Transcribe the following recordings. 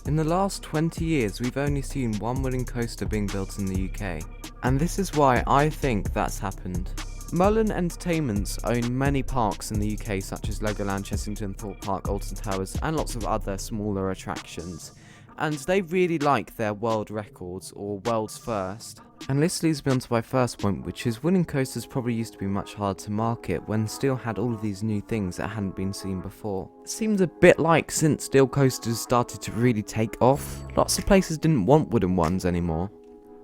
In the last 20 years, we've only seen one wooden coaster being built in the UK, and this is why I think that's happened. Mullen Entertainments own many parks in the UK such as Legoland, Chessington, Thorpe Park, Alton Towers and lots of other smaller attractions, and they really like their world records or world's first. And this leads me on to my first point, which is wooden coasters probably used to be much harder to market when steel had all of these new things that hadn't been seen before. It seems a bit like since steel coasters started to really take off, lots of places didn't want wooden ones anymore.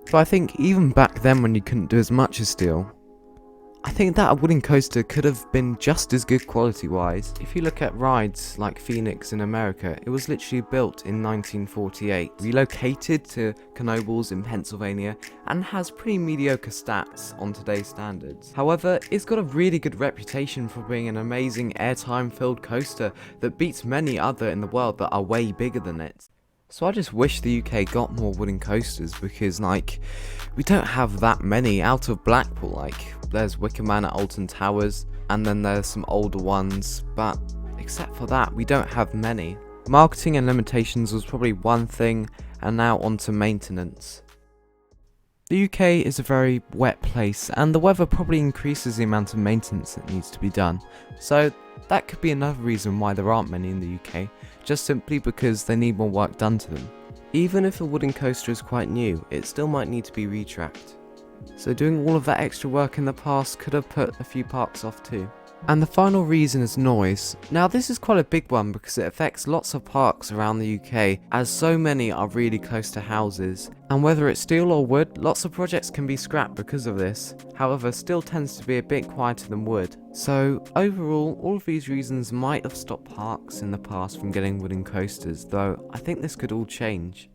But I think even back then when you couldn't do as much as steel, I think that a wooden coaster could have been just as good quality wise. If you look at rides like Phoenix in America, it was literally built in 1948, relocated to Canobie in Pennsylvania, and has pretty mediocre stats on today's standards. However, it's got a really good reputation for being an amazing airtime filled coaster that beats many other in the world that are way bigger than it. So I just wish the UK got more wooden coasters because we don't have that many out of Blackpool. There's Wicker Man at Alton Towers and then there's some older ones, but except for that we don't have many. Marketing and limitations was probably one thing, and now on to maintenance. The UK is a very wet place and the weather probably increases the amount of maintenance that needs to be done, so that could be another reason why there aren't many in the UK, just simply because they need more work done to them. Even if a wooden coaster is quite new, it still might need to be retracked. So doing all of that extra work in the past could have put a few parks off too. And the final reason is noise. Now this is quite a big one because it affects lots of parks around the UK, as so many are really close to houses. And whether it's steel or wood, lots of projects can be scrapped because of this. However, steel tends to be a bit quieter than wood. So overall, all of these reasons might have stopped parks in the past from getting wooden coasters, though I think this could all change.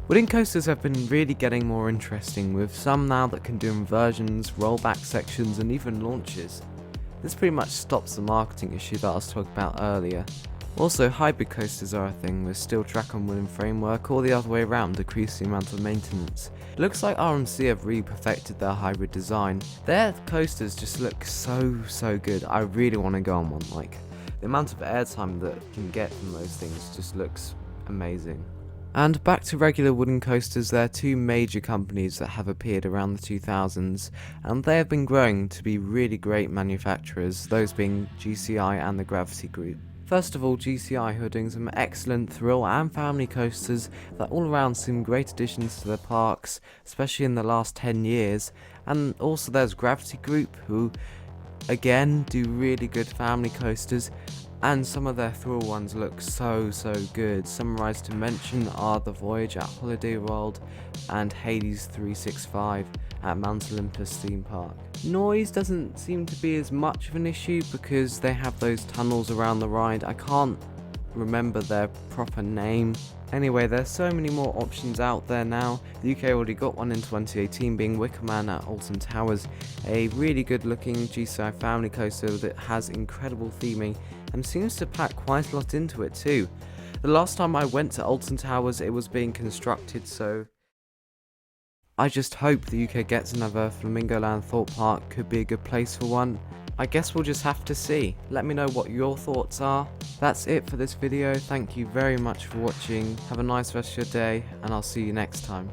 Wooden coasters have been really getting more interesting, with some now that can do inversions, rollback sections and even launches. This pretty much stops the marketing issue that I was talking about earlier. Also, hybrid coasters are a thing with steel track on wooden framework, or the other way around, decrease the amount of maintenance. It looks like RMC have really perfected their hybrid design. Their coasters just look so good. I really want to go on one. The amount of airtime that you can get from those things just looks amazing. And back to regular wooden coasters, there are two major companies that have appeared around the 2000s, and they have been growing to be really great manufacturers, those being GCI and the Gravity Group. First of all, GCI, who are doing some excellent thrill and family coasters that all around seem great additions to their parks, especially in the last 10 years, and also there's Gravity Group, who again do really good family coasters, and some of their thrill ones look so good. Summarised to mention are the Voyage at Holiday World and Hades 365 at Mount Olympus theme park. Noise doesn't seem to be as much of an issue because they have those tunnels around the ride. I can't remember their proper name. Anyway, there's so many more options out there now. The UK already got one in 2018, being Wicker Man at Alton Towers, a really good looking GCI family coaster that has incredible theming and seems to pack quite a lot into it too. The last time I went to Alton Towers it was being constructed, so I just hope the UK gets another. Flamingo Land Thorpe Park could be a good place for one. I guess we'll just have to see. Let me know what your thoughts are. That's it for this video. Thank you very much for watching. Have a nice rest of your day, and I'll see you next time.